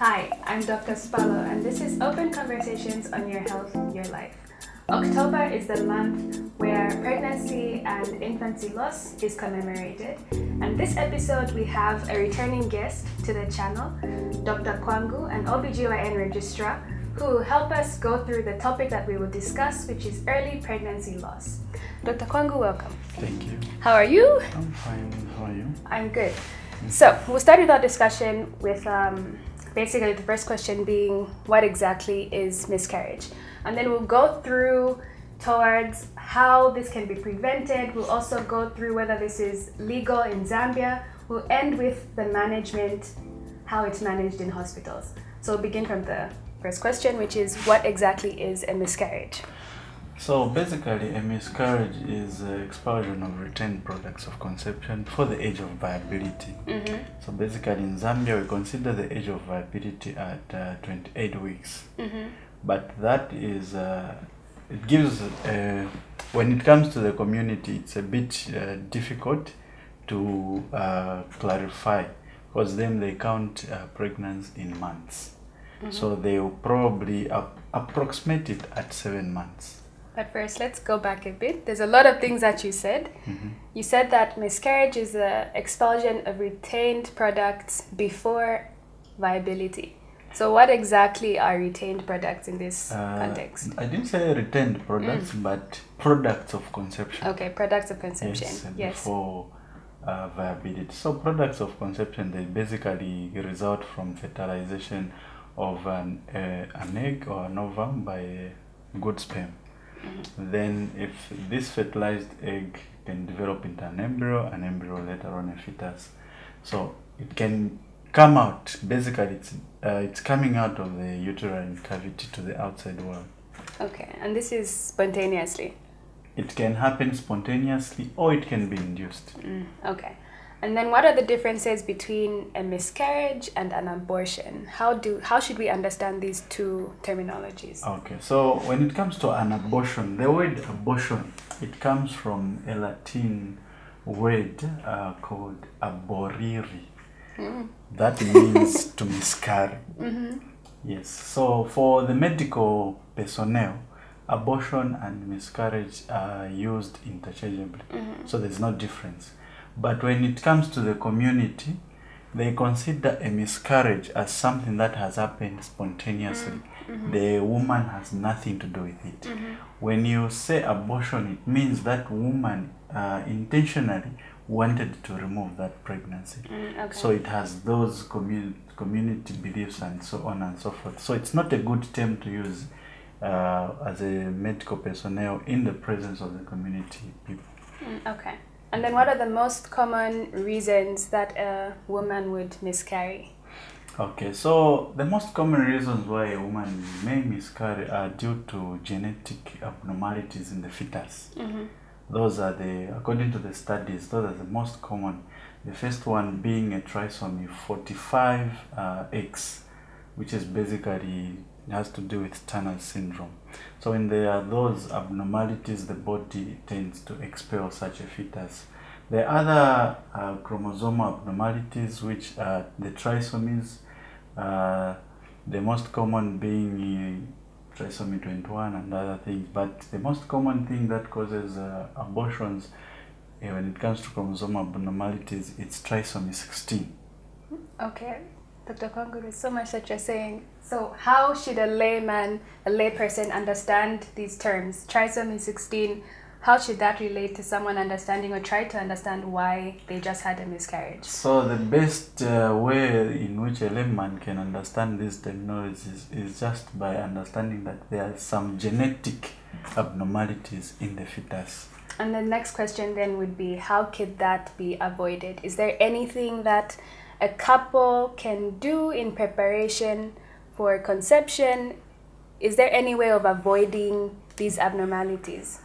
Hi, I'm Dr. Spallo, and this is Open Conversations on Your Health, Your Life. October is the month where pregnancy and infancy loss is commemorated. And this episode, we have a returning guest to the channel, Dr. Kwangu, an OBGYN registrar, who will help us go through the topic that we will discuss, which is early pregnancy loss. Dr. Kwangu, welcome. Thank you. How are you? I'm fine. How are you? I'm good. So, we'll start with our discussion with basically the first question being, what exactly is miscarriage? And then we'll go through towards how this can be prevented. We'll also go through whether this is legal in Zambia. We'll end with the management, how it's managed in hospitals. So we'll begin from the first question, which is, what exactly is a miscarriage? So basically, a miscarriage is expulsion of retained products of conception before the age of viability. Mm-hmm. So basically, in Zambia, we consider the age of viability at 28 weeks. Mm-hmm. But that is, it gives, when it comes to the community, it's a bit difficult to clarify, because then they count pregnancy in months. Mm-hmm. So they will probably approximate it at 7 months. But first, let's go back a bit. There's a lot of things that you said. Mm-hmm. You said that miscarriage is the expulsion of retained products before viability. So what exactly are retained products in this context? I didn't say retained products, but products of conception. Okay, products of conception. Yes. Before viability. So products of conception, they basically result from fertilization of an egg or an ovum by a good sperm. Mm-hmm. Then if this fertilized egg can develop into an embryo later on a fetus. So it can come out, basically it's coming out of the uterine cavity to the outside world. Okay, and this is spontaneously? It can happen spontaneously or it can be induced. Okay. And then what are the differences between a miscarriage and an abortion? How should we understand these two terminologies? Okay, so when it comes to an abortion, the word abortion, it comes from a Latin word called aboriri. That means to miscarry. Mm-hmm. Yes, so for the medical personnel, abortion and miscarriage are used interchangeably. Mm-hmm. So there's no difference. But when it comes to the community, they consider a miscarriage as something that has happened spontaneously. Mm-hmm. The woman has nothing to do with it. Mm-hmm. When you say abortion, it means that woman intentionally wanted to remove that pregnancy. Okay. So it has those community beliefs and so on and so forth. So it's not a good term to use as a medical personnel in the presence of the community people. Okay. And then what are the most common reasons that a woman would miscarry? Okay, so the most common reasons why a woman may miscarry are due to genetic abnormalities in the fetus. Mm-hmm. Those are according to the studies, those are the most common. The first one being a trisomy 45X, which is basically has to do with Turner syndrome. So when there are those abnormalities, the body tends to expel such a fetus. The other chromosomal abnormalities, which are the trisomies, the most common being trisomy 21 and other things. But the most common thing that causes abortions when it comes to chromosomal abnormalities, it's trisomy 16. Okay. Dr. Kwangu, there's so much that you're saying. So how should a layperson understand these terms? Trisomy 16, how should that relate to someone understanding or try to understand why they just had a miscarriage? So the best way in which a layman can understand these terminologies is just by understanding that there are some genetic abnormalities in the fetus. And the next question then would be, how could that be avoided? Is there anything that a couple can do in preparation for conception? Is there any way of avoiding these abnormalities?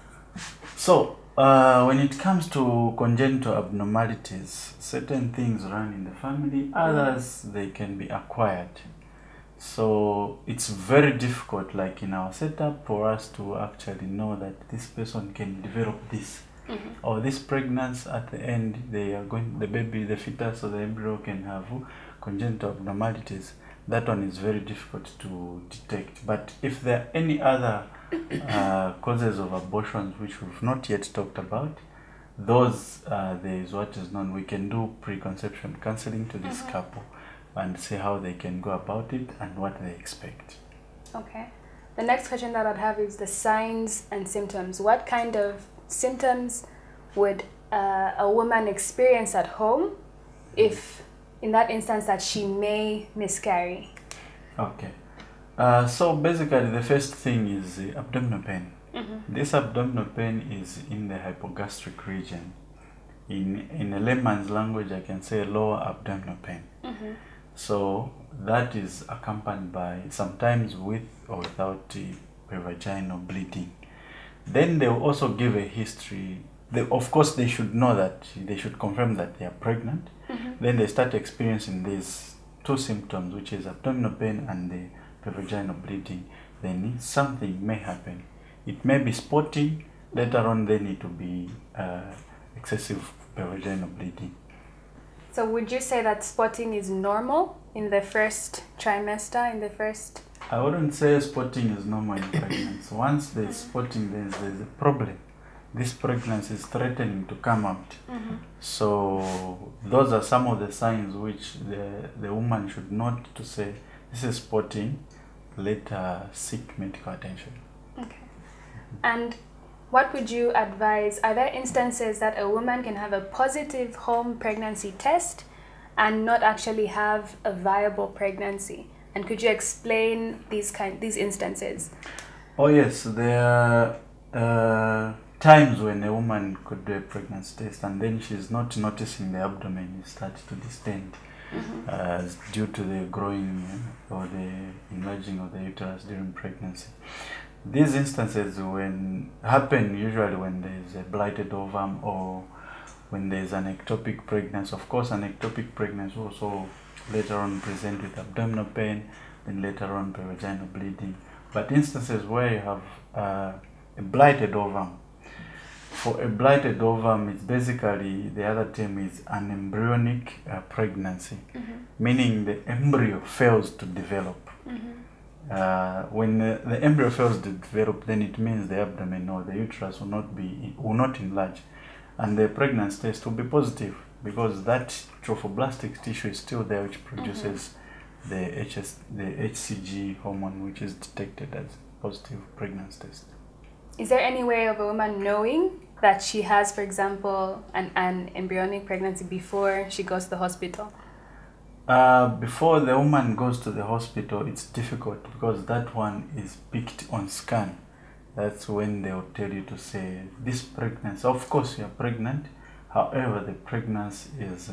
So, when it comes to congenital abnormalities, certain things run in the family, others they can be acquired. So it's very difficult, like in our setup, for us to actually know that this person can develop this. Mm-hmm. Or this pregnancy at the end, the fetus or the embryo can have congenital abnormalities. that one is very difficult to detect. But if there are any other causes of abortions which we've not yet talked about, those there is what is known, we can do preconception counseling to this couple and see how they can go about it and what they expect. Okay. The next question that I'd have is the signs and symptoms. What kind of symptoms would a woman experience at home if, in that instance, that she may miscarry? Okay. So basically the first thing is abdominal pain. This abdominal pain is in the hypogastric region. In a layman's language, I can say lower abdominal pain. So that is accompanied by sometimes with or without vaginal bleeding. Then they will also give a history. Of course, they should know that, they should confirm that they are pregnant. Then they start experiencing these two symptoms, which is abdominal pain and the vaginal bleeding. Then something may happen. It may be spotting. Later on, they need to be excessive vaginal bleeding. So would you say that spotting is normal in the first trimester, I wouldn't say spotting is normal in pregnancy. Once there's spotting, there's a problem. This pregnancy is threatening to come out. So those are some of the signs which the woman should note to say, this is spotting, let her seek medical attention. Okay. And what would you advise? Are there instances that a woman can have a positive home pregnancy test and not actually have a viable pregnancy? And could you explain these instances? Oh yes, there are times when a woman could do a pregnancy test and then she's not noticing the abdomen starts to distend due to the growing or the enlarging of the uterus during pregnancy. These instances happen usually when there's a blighted ovum or when there's an ectopic pregnancy. Of course, an ectopic pregnancy also later on present with abdominal pain, then later on vaginal bleeding. But instances where you have a blighted ovum. For a blighted ovum, it's basically, the other term is an embryonic pregnancy, meaning the embryo fails to develop. When the embryo fails to develop, then it means the abdomen or the uterus will not enlarge, and the pregnancy test will be positive because that trophoblastic tissue is still there, which produces the HCG hormone, which is detected as positive pregnancy test. Is there any way of a woman knowing that she has, for example, an embryonic pregnancy before she goes to the hospital? Before the woman goes to the hospital, it's difficult because that one is picked on scan. That's when they will tell you to say, this pregnancy, of course you're pregnant, however the pregnancy is,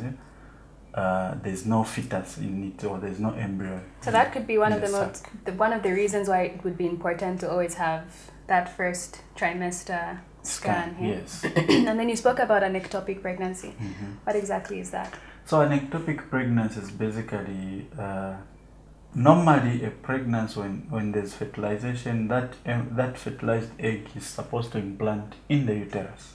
there's no fetus in it or there's no embryo. So that could be one of the reasons why it would be important to always have that first trimester scan. Yes. And then you spoke about an ectopic pregnancy. What exactly is that? So an ectopic pregnancy is basically normally a pregnancy when there's fertilization, that fertilized egg is supposed to implant in the uterus.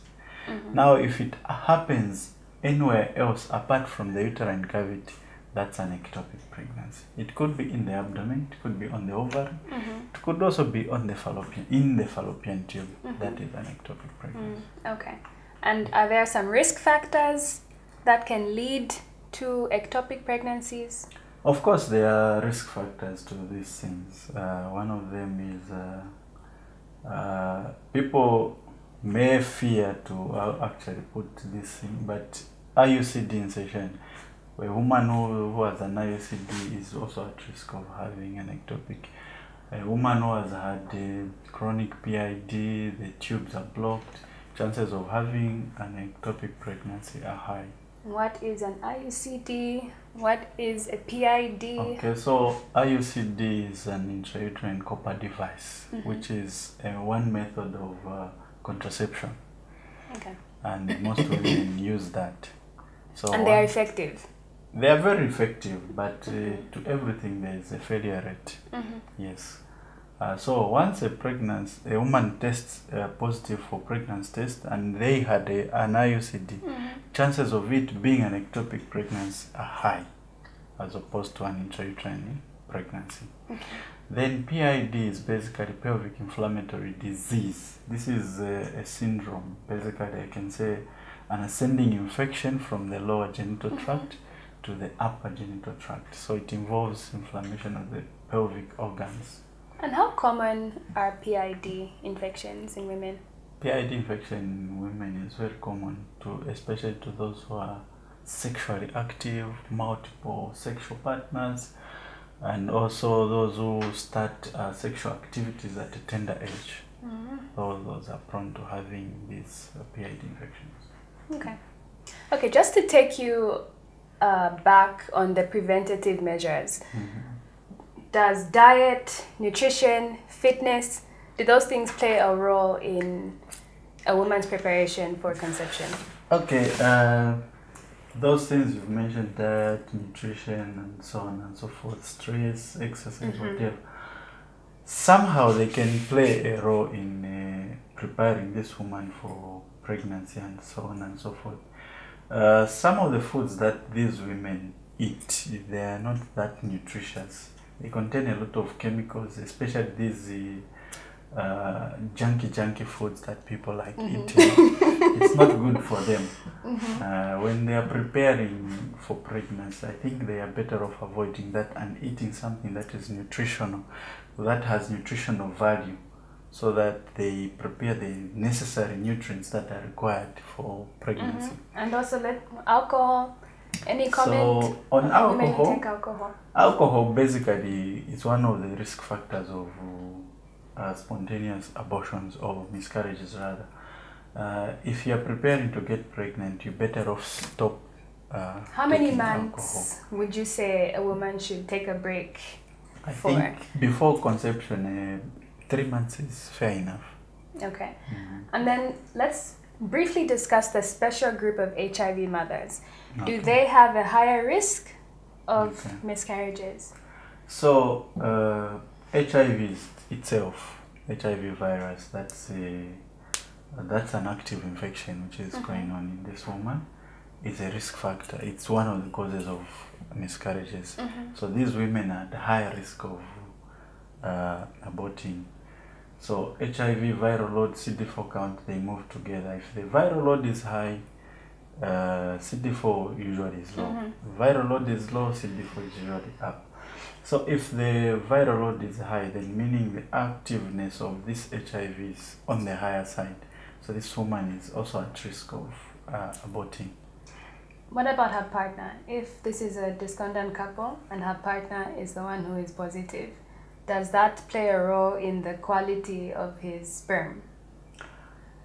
Now if it happens anywhere else apart from the uterine cavity, that's an ectopic pregnancy. It could be in the abdomen, it could be on the ovary, it could also be on the fallopian tube. That is an ectopic pregnancy. Okay. And are there some risk factors that can lead to ectopic pregnancies? Of course, there are risk factors to these things. One of them is people may fear to actually put this thing, but IUCD insertion, a woman who has an IUCD is also at risk of having an ectopic. A woman who has had chronic PID, the tubes are blocked, chances of having an ectopic pregnancy are high. What is an IUCD? What is a PID? Okay, so IUCD is an intrauterine copper device, which is one method of contraception. Okay. And most women use that. So and they are effective? They are very effective, but to everything there is a failure rate. Yes. So once a woman tests positive for pregnancy test and they had an IUCD, chances of it being an ectopic pregnancy are high as opposed to an intrauterine pregnancy. Then PID is basically pelvic inflammatory disease. This is a syndrome. Basically, I can say an ascending infection from the lower genital tract to the upper genital tract. So it involves inflammation of the pelvic organs. And how common are PID infections in women? PID infection in women is very common, especially to those who are sexually active, multiple sexual partners, and also those who start sexual activities at a tender age. Those are prone to having these PID infections. Okay, just to take you back on the preventative measures, does diet, nutrition, fitness, do those things play a role in a woman's preparation for conception? Okay, those things you've mentioned, diet, nutrition, and so on and so forth, stress, exercise, whatever, somehow they can play a role in preparing this woman for pregnancy and so on and so forth. Some of the foods that these women eat, they are not that nutritious. They contain a lot of chemicals, especially these junky foods that people like eating. It's not good for them. When they are preparing for pregnancy, I think they are better off avoiding that and eating something that is nutritional, that has nutritional value, so that they prepare the necessary nutrients that are required for pregnancy. And also alcohol. Any comment? So on alcohol, take alcohol? Alcohol basically is one of the risk factors of spontaneous abortions or miscarriages rather. If you're preparing to get pregnant, you better off stop. How many taking months alcohol. would you say a woman should take a break I for? think before conception, 3 months is fair enough. Okay. And then let's briefly discuss the special group of HIV mothers. Do they have a higher risk of miscarriages? So HIV itself, HIV virus, that's an active infection which is going on in this woman. It's a risk factor. It's one of the causes of miscarriages. So these women are at high risk of aborting. So HIV, viral load, CD4 count, they move together. If the viral load is high, CD4 usually is low. Viral load is low, CD4 is usually up. So if the viral load is high, then meaning the activeness of this HIV is on the higher side. So this woman is also at risk of aborting. What about her partner? If this is a discordant couple and her partner is the one who is positive, does that play a role in the quality of his sperm?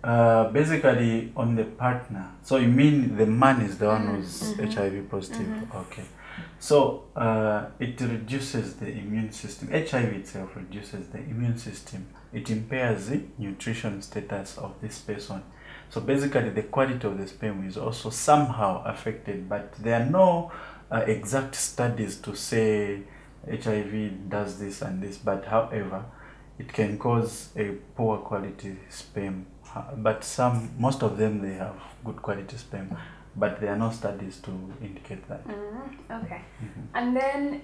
Basically on the partner. So you mean the man is the one who's HIV positive? Okay. So it reduces the immune system. HIV itself reduces the immune system. It impairs the nutrition status of this person. So basically the quality of the sperm is also somehow affected, but there are no exact studies to say HIV does this and this, but however, it can cause a poor quality sperm. But most of them, they have good quality sperm, but there are no studies to indicate that. Okay. And then,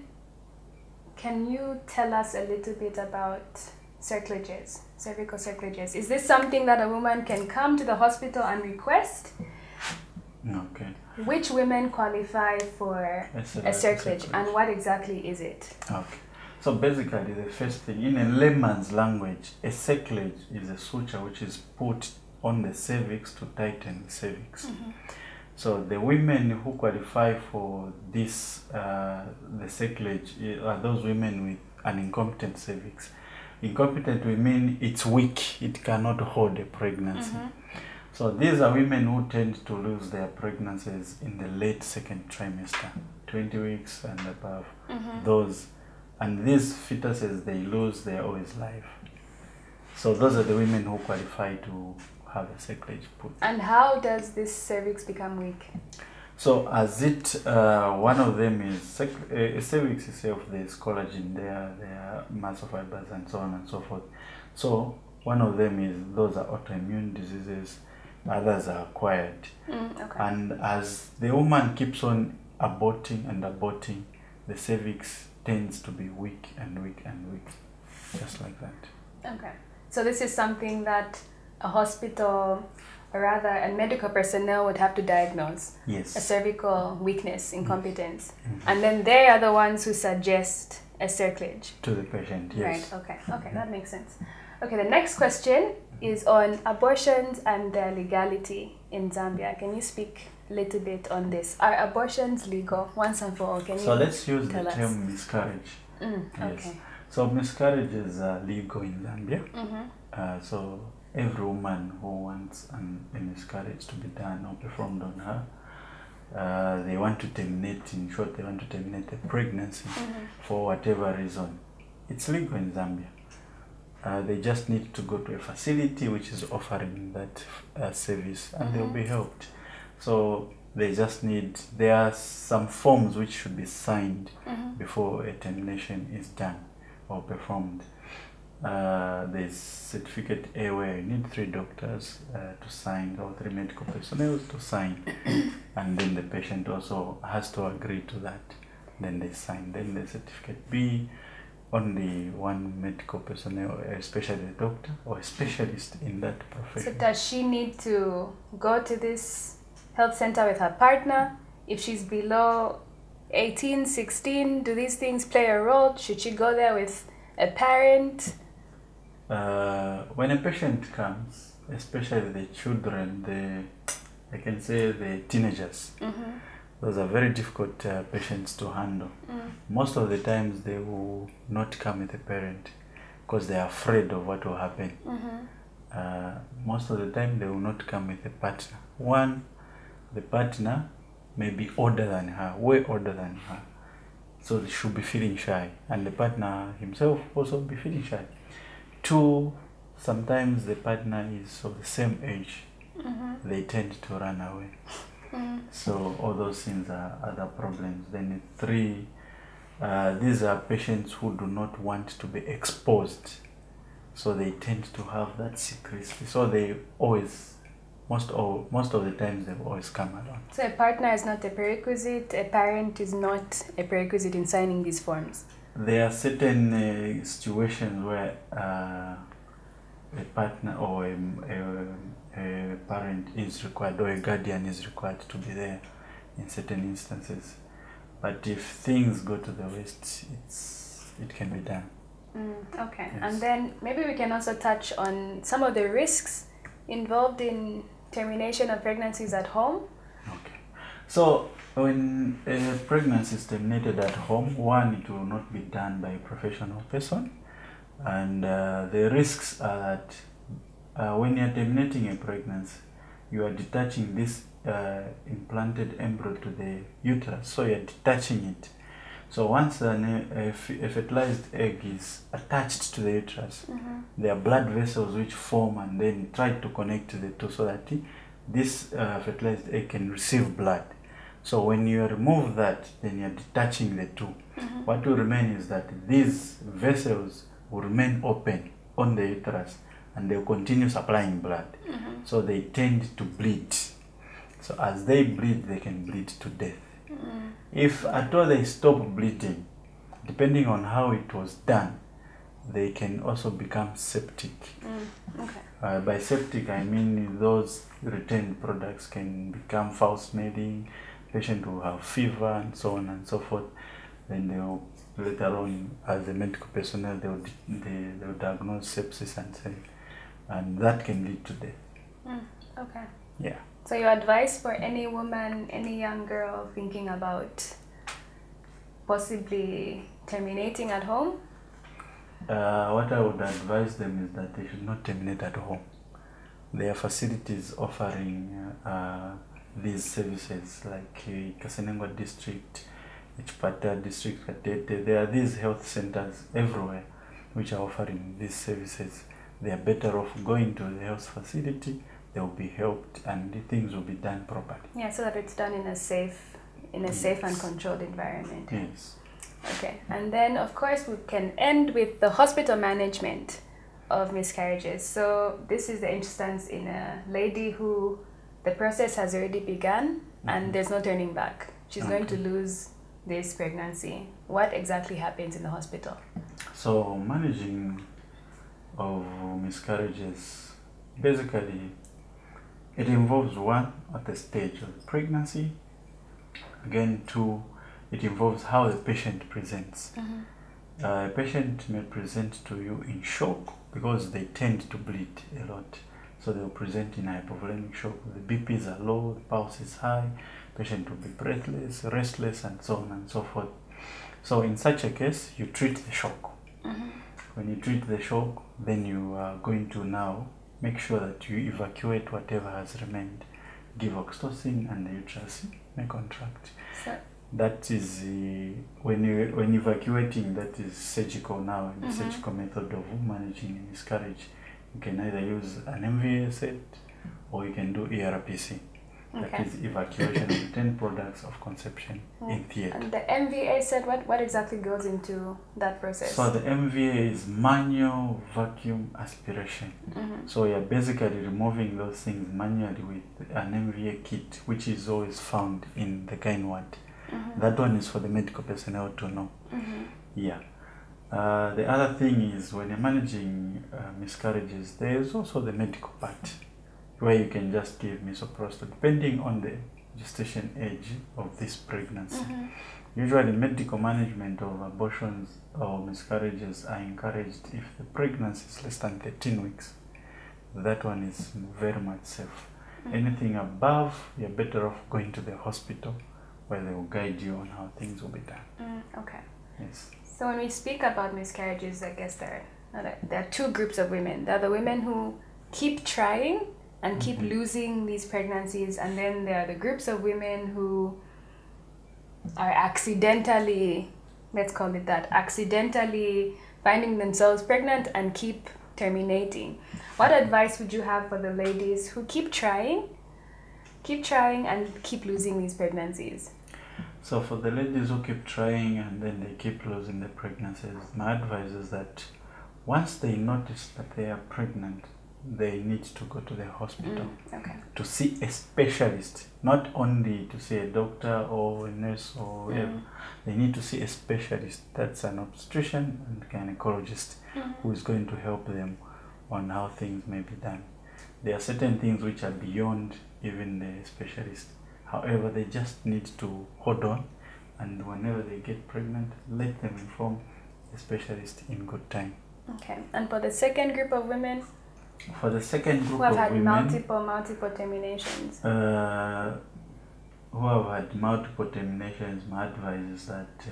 can you tell us a little bit about cervicages, cervical cervicages? Is this something that a woman can come to the hospital and request? Okay. Which women qualify for a cerclage, and what exactly is it? Okay. So basically, the first thing, in a layman's language, a cerclage is a suture which is put on the cervix to tighten the cervix. So the women who qualify for this, the cerclage, are those women with an incompetent cervix. Incompetent, we mean it's weak, it cannot hold a pregnancy. So these are women who tend to lose their pregnancies in the late second trimester, 20 weeks and above. And these fetuses they lose, they are always live. So those are the women who qualify to have a cerclage put. And how does this cervix become weak? So as one of them is cervix itself, there's collagen there are muscle fibers and so on and so forth. So one of them is, those are autoimmune diseases, others are acquired. And as the woman keeps on aborting and aborting, the cervix tends to be weak and weak and weak, just like that. Okay. So this is something that a hospital, or rather a medical personnel, would have to diagnose. Yes. A cervical weakness, incompetence. And then they are the ones who suggest a cerclage. To the patient, yes. Right, okay. Okay, that makes sense. Okay, the next question is on abortions and their legality in Zambia. Can you speak a little bit on this? Are abortions legal once and for all? Can So you let's use the tell us? term miscarriage. Yes. Yes. So miscarriages are legal in Zambia. So every woman who wants a miscarriage to be done or performed on her, they want to terminate, in short, they want to terminate the pregnancy for whatever reason. It's legal in Zambia. They just need to go to a facility which is offering that service, and they'll be helped. So they just need, there are some forms which should be signed before a termination is done or performed. There's certificate A where you need 3 doctors to sign, or 3 medical personnel to sign, and then the patient also has to agree to that. Then they sign. Then the certificate B, only 1 medical personnel, especially a doctor or a specialist in that profession. So does she need to go to this health center with her partner? If she's below 18, 16, do these things play a role? Should she go there with a parent? When a patient comes, especially the children, I can say the teenagers, those are very difficult patients to handle. Most of the times they will not come with a parent because they are afraid of what will happen. Most of the time they will not come with a partner. One, the partner may be older than her, way older than her, so they should be feeling shy, and the partner himself also be feeling shy. 2, sometimes the partner is of the same age, they tend to run away. So all those things are other problems. Then 3, these are patients who do not want to be exposed, so they tend to have that secrecy. So they always, most of the times, they always come along. So a partner is not a prerequisite, a parent is not a prerequisite in signing these forms? There are certain situations where a partner or a parent is required, or a guardian is required to be there in certain instances. But if things go to the waste, it can be done. Okay. Yes. And then maybe we can also touch on some of the risks involved in termination of pregnancies at home. Okay. So when a pregnancy is terminated at home, 1, it will not be done by a professional person. And the risks are that when you're terminating a pregnancy, you are detaching this implanted embryo to the uterus. So you're detaching it. So once a fertilized egg is attached to the uterus, there are blood vessels which form and then try to connect to the two, so that this fertilized egg can receive blood. So when you remove that, then you're detaching the two. What will remain is that these vessels will remain open on the uterus, and they'll continue supplying blood. So they tend to bleed. So as they bleed, they can bleed to death. If at all they stop bleeding, depending on how it was done, they can also become septic. By septic, I mean those retained products can become foul-smelling, patient will have fever and so on and so forth. Then they will, later on, as a medical personnel, they will diagnose sepsis and that can lead to death. Okay. Yeah. So your advice for any woman, any young girl thinking about possibly terminating at home? What I would advise them is that they should not terminate at home. There are facilities offering these services, like Kasenengwa district, Ichpata district, Katete. There are these health centers everywhere which are offering these services. They are better off going to the health facility. They will be helped, and the things will be done properly. Yeah, so that it's done in a safe and controlled environment. Yes. Okay, and then of course we can end with the hospital management of miscarriages. So this is the instance in a lady who the process has already begun and there's no turning back. She's going to lose this pregnancy, what exactly happens in the hospital? So managing of miscarriages, basically, it involves one, at the stage of pregnancy. Again, two, it involves how the patient presents. A patient may present to you in shock because they tend to bleed a lot. So they'll present in hypovolemic shock. The BPs are low, the pulse is high, patient will be breathless, restless, and so on and so forth. So in such a case, you treat the shock. When you treat the shock, then you are going to now make sure that you evacuate whatever has remained. Give oxytocin and the uterus may contract. So, that is when evacuating, that is surgical now, the surgical method of managing a miscarriage. You can either use an MVA set or you can do ERPC. That is evacuation of the 10 products of conception in theatre. And the MVA set, what exactly goes into that process? So the MVA is manual vacuum aspiration. So you're basically removing those things manually with an MVA kit, which is always found in the gynae ward. That one is for the medical personnel to know. Yeah. The other thing is when you're managing miscarriages, there is also the medical part, where you can just give misoprostol depending on the gestation age of this pregnancy. Usually medical management of abortions or miscarriages are encouraged if the pregnancy is less than 13 weeks. That one is very much safe. Anything above, you're better off going to the hospital where they will guide you on how things will be done. Okay. Yes. So when we speak about miscarriages, I guess there are two groups of women. There are the women who keep trying and keep losing these pregnancies, and then there are the groups of women who are accidentally, let's call it that, accidentally finding themselves pregnant and keep terminating. What advice would you have for the ladies who keep trying and keep losing these pregnancies? So for the ladies who keep trying and then they keep losing the pregnancies, my advice is that once they notice that they are pregnant, they need to go to the hospital to see a specialist, not only to see a doctor or a nurse or whatever. They need to see a specialist, that's an obstetrician and gynecologist, who is going to help them on how things may be done. There are certain things which are beyond even the specialist. However, they just need to hold on, and whenever they get pregnant, let them inform the specialist in good time. Okay. And for the second group of women? For the second group who have of had women, multiple terminations. Who have had multiple terminations, my advice is that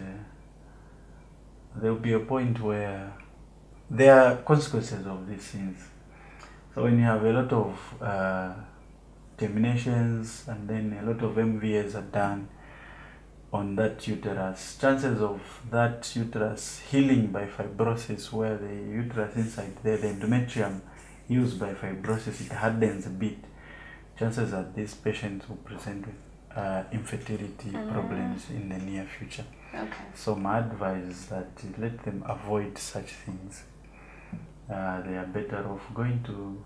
there will be a point where there are consequences of these things. So when you have a lot of terminations and then a lot of MVAs are done on that uterus, chances of that uterus healing by fibrosis, where the uterus inside there, the endometrium heals by fibrosis, it hardens a bit, chances are these patients will present with infertility problems in the near future. Okay. So my advice is that let them avoid such things. They are better off going to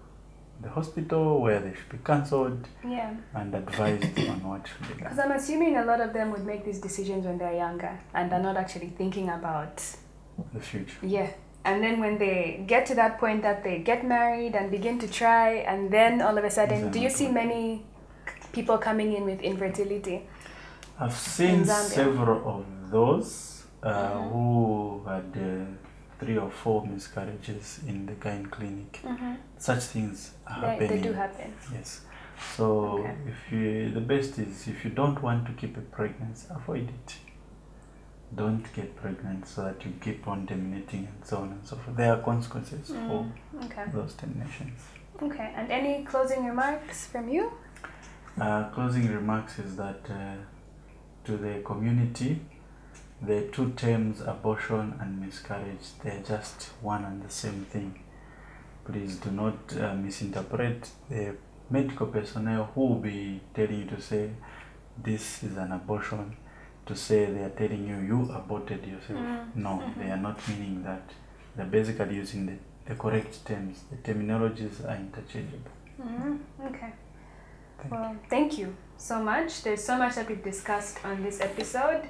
the hospital where they should be cancelled and advised on what should be done. Because I'm assuming a lot of them would make these decisions when they're younger and are not actually thinking about the future. Yeah. And then when they get to that point that they get married and begin to try, and then all of a sudden, do you see many people coming in with infertility? I've seen several of those who had 3 or 4 miscarriages in the gynae clinic. Such things are happening. They do happen. Yes. So the best is, if you don't want to keep a pregnancy, avoid it. Don't get pregnant so that you keep on terminating and so on and so forth. There are consequences for those terminations. Okay. And any closing remarks from you? Closing remarks is that to the community, the two terms abortion and miscarriage, they're just one and the same thing. Please do not misinterpret the medical personnel who will be telling you to say this is an abortion, to say they are telling you you aborted yourself. No, they are not meaning that. They're basically using the correct terms. The terminologies are interchangeable. Okay. Thank you so much. There's so much that we've discussed on this episode.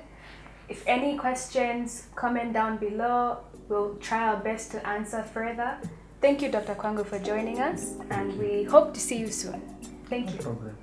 If any questions, comment down below. We'll try our best to answer further. Thank you, Dr. Kwangu, for joining us, and we hope to see you soon. Thank you. No problem.